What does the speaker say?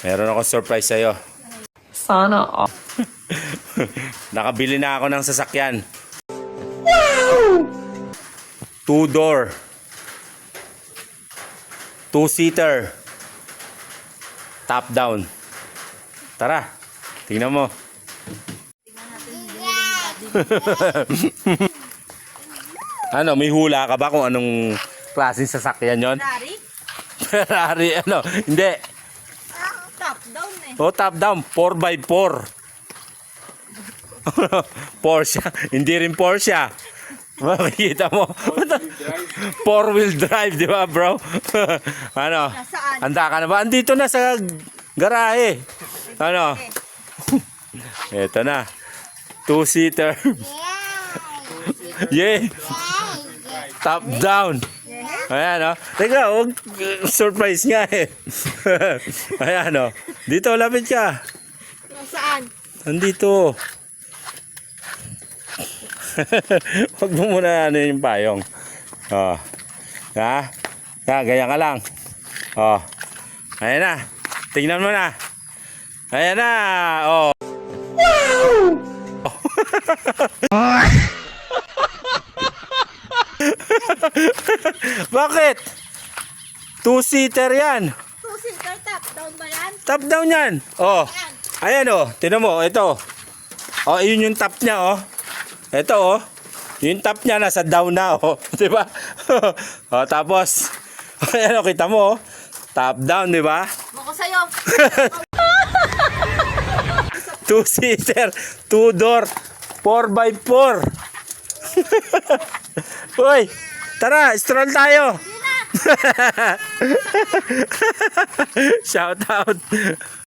Meron akong surprise sa'yo. Sana all. Nakabili na ako ng sasakyan. Wow! 2-door. 2-seater. Top down. Tara, tingnan mo. Ano, may hula ka ba kung anong klaseng sasakyan yon? Ferrari? Ferrari, ano? Hindi. Top down eh. O, top down. 4x4. Porsche. Hindi rin Porsche. Makikita mo. 4-wheel drive, di ba, bro? Ano? Nasaan? Handa ka na ba? Andito na sa garahe. Ano? Ito na. 2-seater. Yeah. Top down. Ayan, o. Teka, surprise nga eh. Ayan, o. Dito, lapit ka. Nasaan? Andito. Huwag mo muna ano yung payong. Oh. Ha? Ganyan ka lang. Oh. Ayan na. Tingnan mo na. Ayan na. Oh. Wow! Bakit? 2-seater yan. 2-seater top down ba yan? Top down yan. Oh. Ayan oh. Tingnan mo. Ito. Oh, yun yung top niya oh. Ito oh. Yung top niya nasa down na oh. Diba? Oh, tapos. Ayan oh. Kita mo oh. Top down, diba? Mako sa'yo. 2-seater. 2-door. 4x4. Uy. Tara, stroll tayo. Shout out.